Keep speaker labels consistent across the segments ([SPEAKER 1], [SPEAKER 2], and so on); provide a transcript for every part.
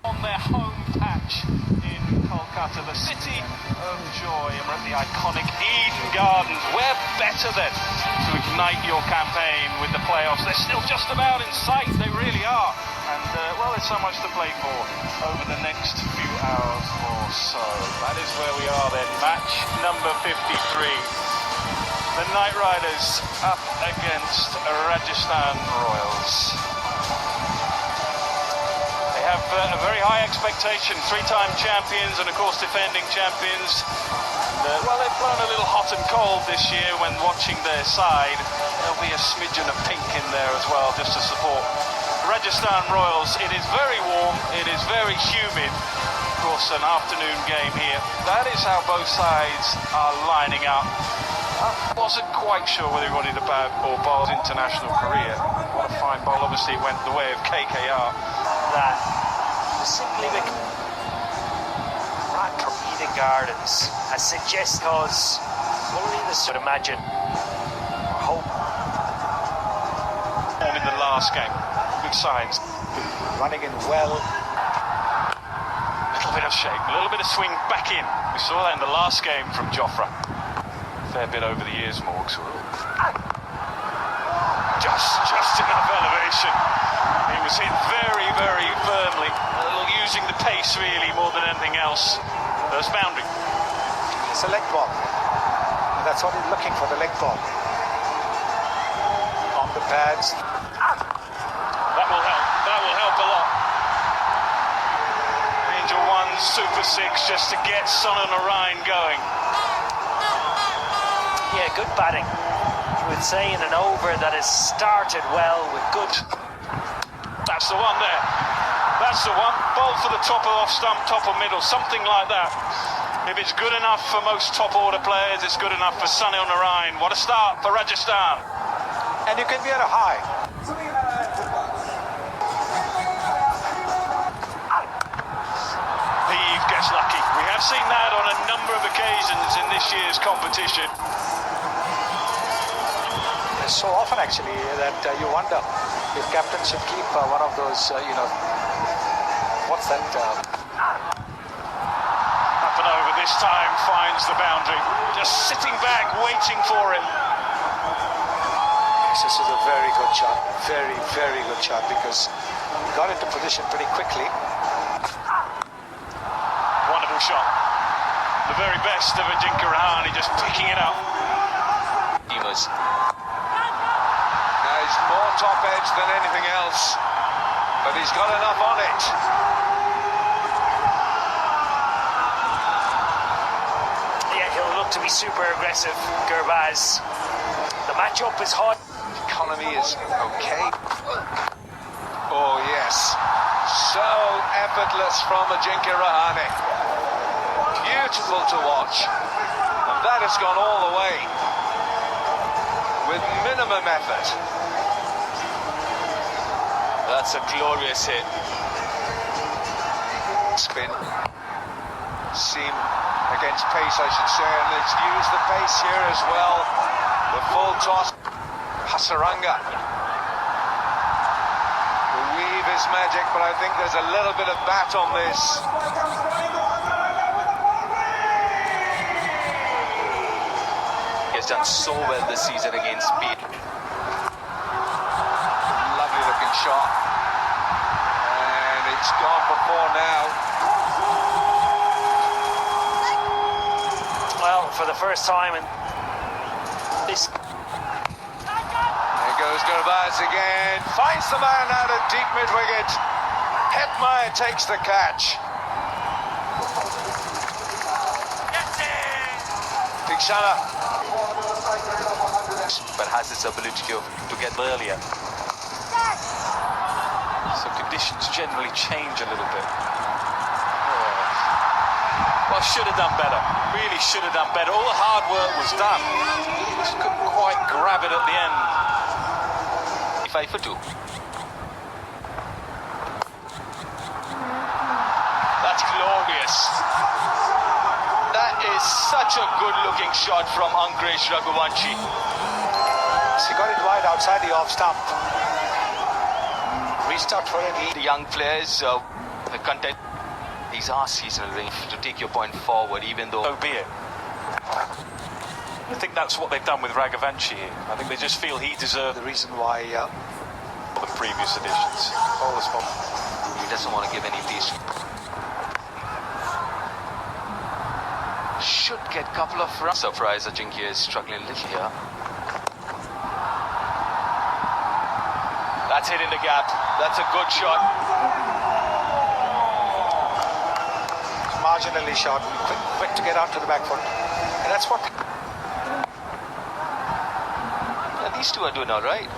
[SPEAKER 1] On their home patch in Kolkata, the city of joy, and we're at the iconic Eden Gardens. Where better then to ignite your campaign with the playoffs? They're still just about in sight, they really are. And, well, there's so much to play for over the next few hours or so. That is where we are then. Match number 53. The Knight Riders up against Rajasthan Royals. They have a very high expectation, three-time champions and, of course, defending champions. And, well, they've blown a little hot and cold this year when watching their side. There'll be a smidgen of pink in there as well, just to support Rajasthan Royals. It is very warm, it is very humid. Of course, an afternoon game here. That is how both sides are lining up. I wasn't quite sure whether he wanted to bat or bowl his international career. What a fine bowl. Obviously, it went the way of KKR.
[SPEAKER 2] That simply right from Eden Gardens, I suggest because only the would imagine or hope.
[SPEAKER 1] In the last game, good signs.
[SPEAKER 3] Running in well.
[SPEAKER 1] A little bit of shape, a little bit of swing back in. We saw that in the last game from Jofra. Fair bit over the years, Morgs. Just enough elevation. He was hit very, very firmly. A little using the pace really more than anything else. First boundary.
[SPEAKER 3] It's a leg ball. And that's what he's looking for, the leg ball. On the pads.
[SPEAKER 1] That will help. That will help a lot. Angel 1, Super 6, just to get Son and Orion going.
[SPEAKER 2] Yeah, good batting. You would say in an over that has started well with good.
[SPEAKER 1] That's the one there. That's the one. Ball for the top of off stump, top of middle, something like that. If it's good enough for most top order players, it's good enough for Sunny and Orion. What a start for Rajasthan.
[SPEAKER 3] And you can be at a high.
[SPEAKER 1] He gets lucky. We have seen that on a number of occasions in this year's competition.
[SPEAKER 3] It's so often actually that you wonder if captain should keep one of those, what's that?
[SPEAKER 1] Up and over this time, finds the boundary. Just sitting back, waiting for it.
[SPEAKER 3] This is a very good shot. Very, very good shot because he got into position pretty quickly.
[SPEAKER 1] Wonderful shot. The very best of Ajinkya Rahane, just picking it up.
[SPEAKER 4] He's more top edge than anything else, but he's got enough on it.
[SPEAKER 2] Yeah, he'll look to be super aggressive, Gurbaz. The matchup is hot.
[SPEAKER 4] Economy is okay. Oh yes, so effortless from Ajinkya Rahane. Beautiful to watch, and that has gone all the way with minimum effort.
[SPEAKER 5] That's a glorious hit.
[SPEAKER 4] Spin. Seam against pace, I should say, and let's use the pace here as well. The full toss. Hasaranga. The weave is magic, but I think there's a little bit of bat on this.
[SPEAKER 5] He has done so well this season against speed.
[SPEAKER 4] Lovely looking shot. And it's gone for four now.
[SPEAKER 2] Well, for the first time in this.
[SPEAKER 4] There goes Gurbaz again. Finds the man out of deep mid-wicket. Hetmeyer takes the catch. Tiksana.
[SPEAKER 5] But has its ability to get earlier. So conditions generally change a little bit. Well, should have done better. Really should have done better. All the hard work was done. Just couldn't quite grab it at the end. 5 for 2. That's glorious. That is such a good-looking shot from Ankuresh Raghuvanshi.
[SPEAKER 3] He got it wide outside the off stump. Restart for it.
[SPEAKER 5] The young players The content. These are seasonal range to take your point forward, even though.
[SPEAKER 1] So be it. I think that's what they've done with Raghavanshi here. I think they just feel he deserved
[SPEAKER 3] The reason why
[SPEAKER 1] the previous editions.
[SPEAKER 3] all the smoke.
[SPEAKER 5] He doesn't want to give any peace. Should get a couple of runs. Surprise, Ajinkya is struggling a little here. That's hitting the gap. That's a good shot.
[SPEAKER 3] Marginally short, quick to get onto the back foot. And that's what.
[SPEAKER 5] Yeah, these two are doing all right.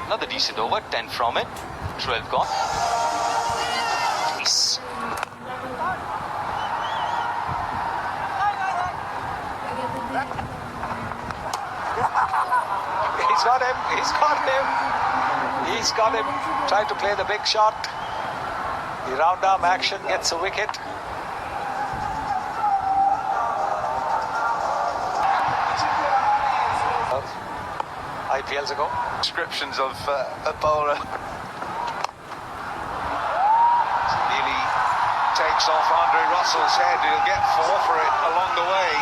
[SPEAKER 5] Another decent over, 10 from it. 12 gone.
[SPEAKER 2] Peace.
[SPEAKER 3] He's got him. He's got him. He's got him. Trying to play the big shot. The round arm action gets a wicket. IPLs ago.
[SPEAKER 4] Descriptions of a bowler. Nearly takes off Andre Russell's head. He'll get 4 for it along the way.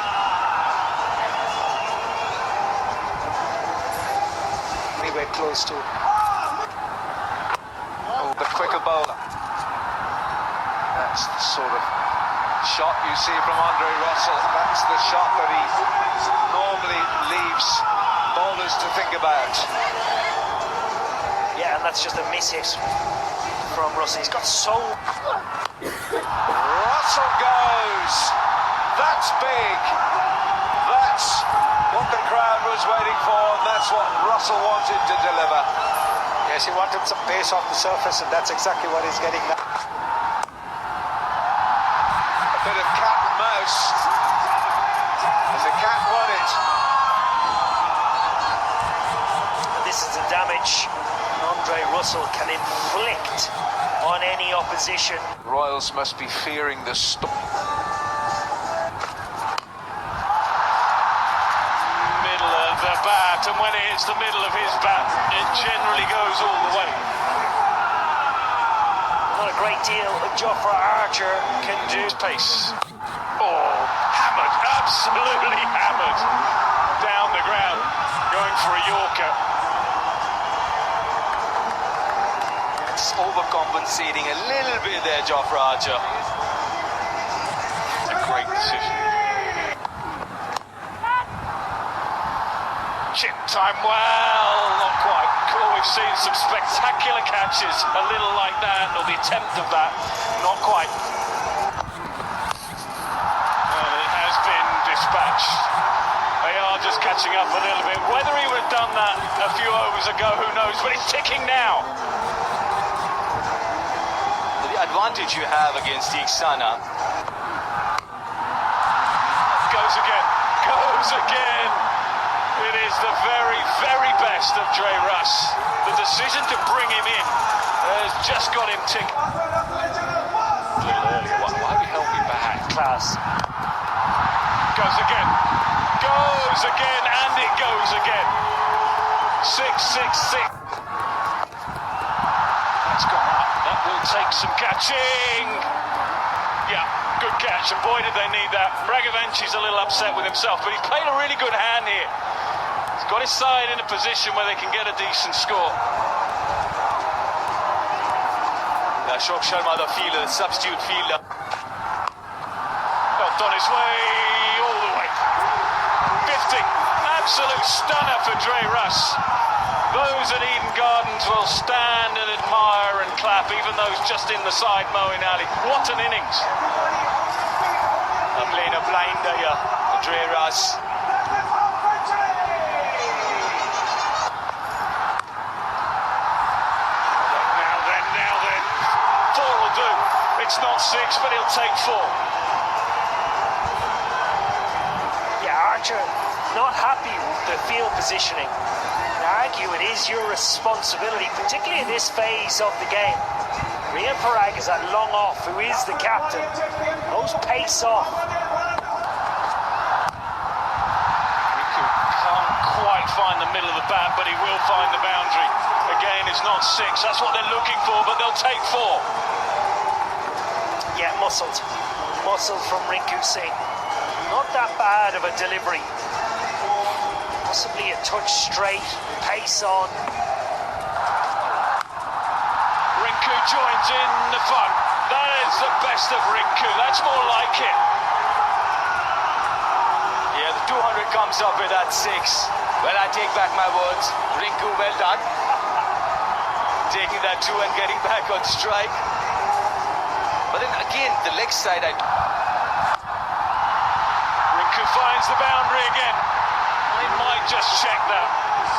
[SPEAKER 3] Anyway, close to.
[SPEAKER 4] Oh, the quicker bowler. That's the sort of shot you see from Andre Russell. That's the shot that he normally leaves bowlers to think about.
[SPEAKER 2] Yeah, and that's just a miss hit from Russell. He's got so.
[SPEAKER 4] Russell goes. That's big. That's what the crowd was waiting for, and that's what Russell wanted to deliver.
[SPEAKER 3] Yes, he wanted some pace off the surface, and that's exactly what he's getting now.
[SPEAKER 4] A bit of cat and mouse. As the cat won it.
[SPEAKER 2] This is the damage Andre Russell can inflict on any opposition.
[SPEAKER 4] Royals must be fearing the storm.
[SPEAKER 1] Middle of the bat, and when it hits the middle of his bat, it generally goes all the way.
[SPEAKER 2] Not a great deal that Jofra Archer can do.
[SPEAKER 1] Pace. Oh, hammered, absolutely hammered. Down the ground, going for a Yorker.
[SPEAKER 5] Just overcompensating a little bit there, Jofra Archer.
[SPEAKER 1] A great decision. Chip time, well, not quite. Cool, we've seen some spectacular catches, a little like that, or the attempt of that, not quite. And it has been dispatched. They are just catching up a little bit. Whether he would have done that a few overs ago, who knows, but it's ticking now.
[SPEAKER 5] The advantage you have against Iksana.
[SPEAKER 1] Goes again. It is the very, very best of Dre Russ. The decision to bring him in has just got him ticking. A little earlier. Why we held me back?
[SPEAKER 2] Class.
[SPEAKER 1] Goes again, and it goes again. 6-6-6. That's gone up. That will take some catching. Yeah, good catch, and boy did they need that. Raghavanchi's a little upset with himself, but he's played a really good hand here. He's got his side in a position where they can get a decent score.
[SPEAKER 5] Ashok Sharma, the fielder, the substitute fielder.
[SPEAKER 1] Helped on his way, all the way. 50. Absolute stunner for Dre Russ. Those at Eden Gardens will stand and admire and clap, even those just in the side mowing alley. What an innings.
[SPEAKER 5] I'm playing a blinder here, Dre Russ.
[SPEAKER 1] Now then. 4 will do. It's not 6, but he'll take 4.
[SPEAKER 2] Yeah, Archer not happy with the field positioning. I argue it is your responsibility, particularly in this phase of the game. Rian Parag is that long off, who is the captain. Those pace off.
[SPEAKER 1] Riku can't quite find the middle of the bat, but he will find the boundary. Again, it's not 6. That's what they're looking for, but they'll take 4.
[SPEAKER 2] Yeah, muscled. Muscled from Rinku Singh. Not that bad of a delivery. Possibly a touch straight, pace on.
[SPEAKER 1] Rinku joins in the fun. That is the best of Rinku. That's more like it.
[SPEAKER 5] Yeah, the 200 comes up with that 6. Well, I take back my words. Rinku, well done. Taking that 2 and getting back on strike. But then again, the leg side,
[SPEAKER 1] Rinku finds the boundary again. They might just check that.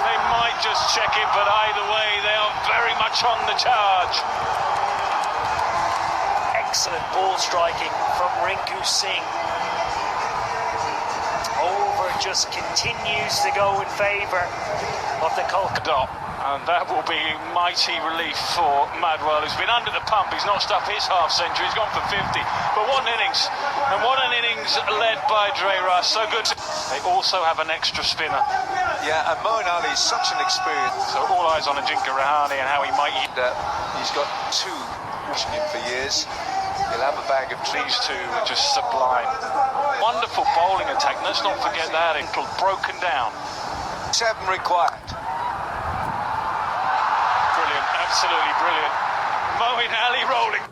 [SPEAKER 1] They might just check it, but either way, they are very much on the charge.
[SPEAKER 2] Excellent ball striking from Rinku Singh. Over just continues to go in favour of the Kolkata.
[SPEAKER 1] And that will be mighty relief for Madwell, who's been under the pump. He's notched up his half century. He's gone for 50. But what an innings. And what an innings led by Dre Russ. So good. They also have an extra spinner.
[SPEAKER 4] Yeah, and Moeen Ali is such an experience.
[SPEAKER 1] So all eyes on Ajinkya Rahane and how he might...
[SPEAKER 4] He's got 2 watching him for years. He'll have a bag of trees.
[SPEAKER 1] These two are just sublime. Wonderful bowling attack. Let's not forget that. It's broken down.
[SPEAKER 4] 7 required.
[SPEAKER 1] Brilliant. Absolutely brilliant. Moeen Ali rolling.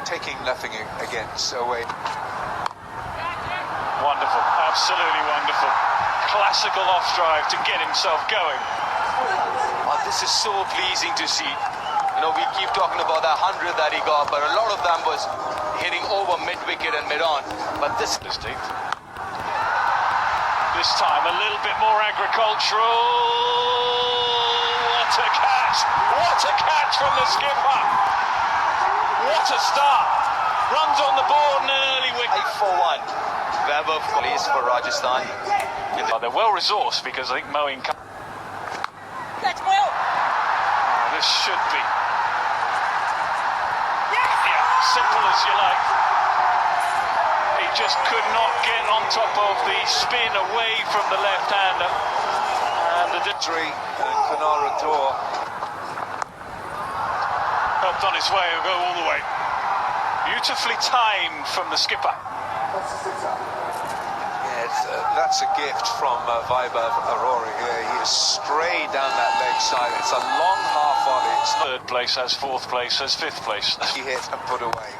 [SPEAKER 4] Taking nothing against away.
[SPEAKER 1] Wonderful. Absolutely wonderful. Classical off drive to get himself going.
[SPEAKER 5] well, this is so pleasing to see. You know, we keep talking about that 100 that he got, but a lot of them was hitting over mid-wicket and mid-on. But this
[SPEAKER 1] time a little bit more agricultural. What a catch! What a catch from the skipper! What a start! Runs on the board and an early wicket.
[SPEAKER 5] 5 for 1. Weber plays for Rajasthan.
[SPEAKER 1] They're well resourced because I think Moeen. This should be. Yeah, simple as you like. He just could not get on top of the spin away from the left-hander. And the
[SPEAKER 4] Three and Kanara draw.
[SPEAKER 1] helped on its way, it'll go all the way. Beautifully timed from the skipper.
[SPEAKER 4] That's a gift from Vaibhav Arora here. He is straight down that leg side. It's a long half volley. It's not
[SPEAKER 1] Third place as fourth place as fifth place.
[SPEAKER 4] he hit and put away.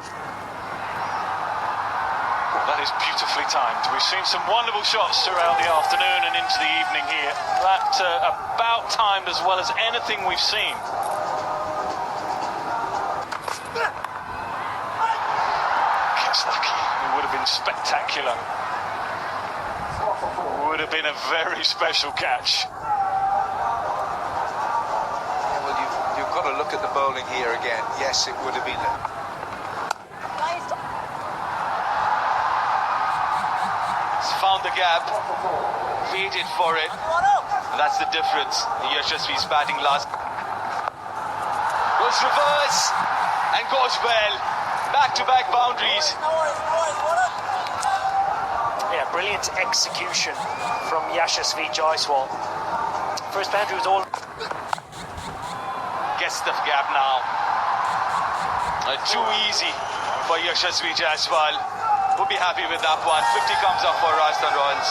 [SPEAKER 1] That is beautifully timed. We've seen some wonderful shots throughout the afternoon and into the evening here. That about timed as well as anything we've seen. Gets lucky. It would have been spectacular. Would have been a very special catch.
[SPEAKER 4] Yeah, well, you've got to look at the bowling here again. Yes, it would have been.
[SPEAKER 5] He's found the gap, waited for it. And that's the difference. Yashasvi's batting last. Goes reverse and goes well. Back-to-back boundaries.
[SPEAKER 2] Yeah, brilliant execution from Yashasvi Jaiswal. First boundary was all...
[SPEAKER 5] Gets the gap now. Too easy for Yashasvi Jaiswal. We'll be happy with that one. 50 comes up for Rajasthan Royals.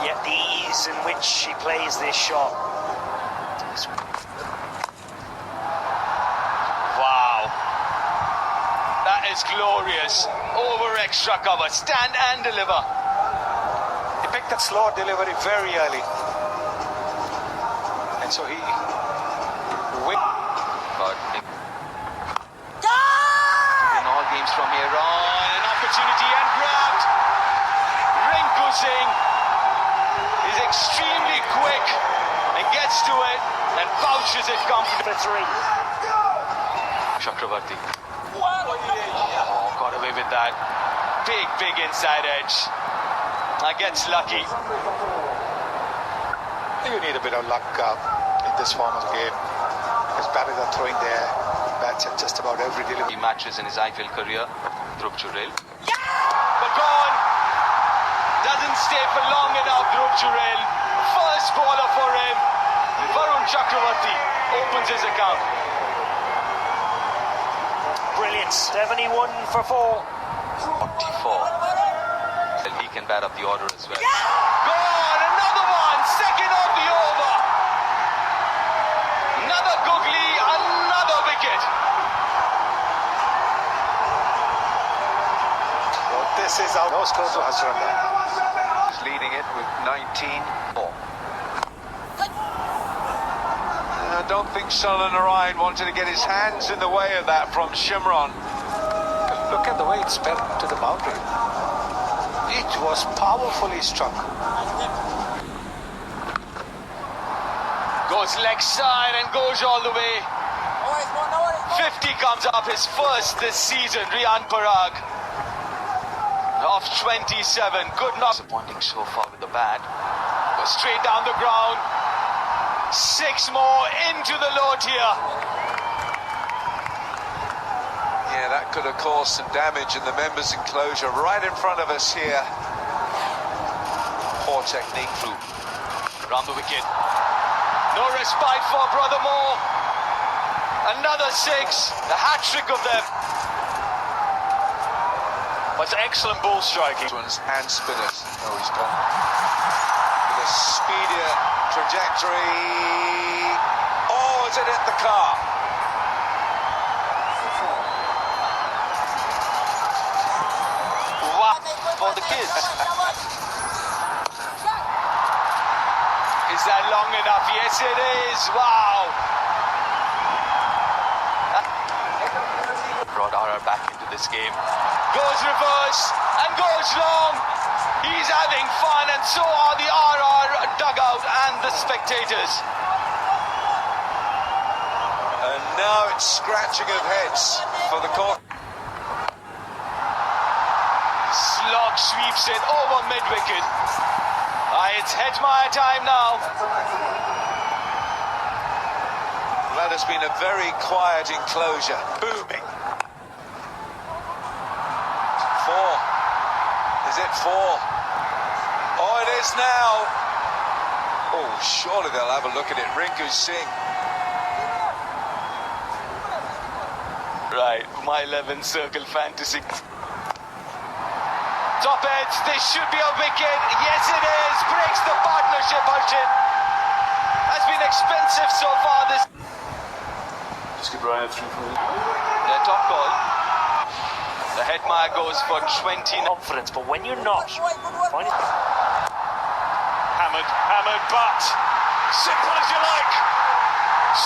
[SPEAKER 2] Yeah, the ease in which he plays this shot.
[SPEAKER 5] Wow. That is glorious. Over extra cover. Stand and deliver.
[SPEAKER 3] He picked that slow delivery very early. And so he
[SPEAKER 5] in all games from here on, an opportunity and grabbed. Rinku Singh is extremely quick and gets to it and pouches it comfortably.
[SPEAKER 2] for 3.
[SPEAKER 5] Chakravarti. Oh, got away with that. Big inside edge. Gets lucky.
[SPEAKER 3] You need a bit of luck in this form of the game. Because batters are throwing their bats at just about every delivery.
[SPEAKER 5] He matches in his IPL career. Dhruv Jurel. But gone. Doesn't stay for long enough, Dhruv Jurel. First bowler for him. Varun Chakravarti opens his account.
[SPEAKER 2] Brilliant experience. 71 for 4.
[SPEAKER 5] 44. And he can bat up the order as well. Gone! Another one! Second of the over! Another googly, another wicket!
[SPEAKER 3] Well, this is our no score to Hasranda.
[SPEAKER 4] He's leading it with 19-4. I don't think Sullivan Narayan wanted to get his hands in the way of that from Shimron.
[SPEAKER 3] Look at the way it sped to the boundary. It was powerfully struck.
[SPEAKER 5] Goes leg side and goes all the way. 50 comes up, his first this season. Riyan Parag of 27. Good knock. Disappointing so far with the bat. Goes straight down the ground. 6 more into the low tier.
[SPEAKER 4] Yeah, that could have caused some damage in the members' enclosure right in front of us here. Poor technique through.
[SPEAKER 5] Around the wicket. No respite for Brother Moore. Another 6. The hat-trick of them.
[SPEAKER 1] But it's excellent ball striking.
[SPEAKER 4] One's hand spinners. Oh, he's gone. With a speedier trajectory. Oh, has it hit the car?
[SPEAKER 5] Wow, for the kids. Is that long enough? Yes, it is. Wow. Brought RR back into this game. Goes reverse and goes long. He's having fun, and so are the RR dugout and the spectators.
[SPEAKER 4] And now it's scratching of heads for the court.
[SPEAKER 5] Slog sweeps it over mid-wicket. It's Hedgemire time now.
[SPEAKER 4] That has been a very quiet enclosure. Booming. 4. Is it 4? Oh, it is now. Oh, surely they'll have a look at it. Rinku Singh.
[SPEAKER 5] Right, my 11 circle fantasy. Top edge, this should be a wicket. Yes, it is. Breaks the partnership, Archit. Has been expensive so far. This.
[SPEAKER 1] Just get Ryan through for me.
[SPEAKER 5] The top call. The Hedgemire goes for 20.
[SPEAKER 2] Confidence, but when you're not, find it.
[SPEAKER 1] Hammered, but simple as you like.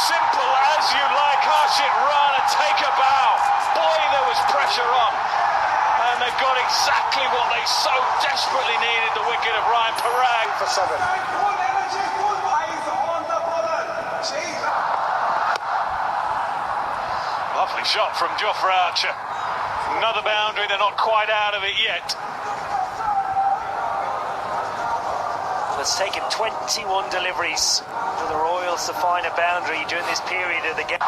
[SPEAKER 1] Simple as you like. Harshit run and take a bow. Boy, there was pressure on. And they've got exactly what they so desperately needed, the wicket of Ryan Parag.
[SPEAKER 3] For 7.
[SPEAKER 1] Lovely shot from Jofra Archer. Another boundary, they're not quite out of it yet.
[SPEAKER 2] It's taken 21 deliveries for the Royals to find a boundary during this period of the game.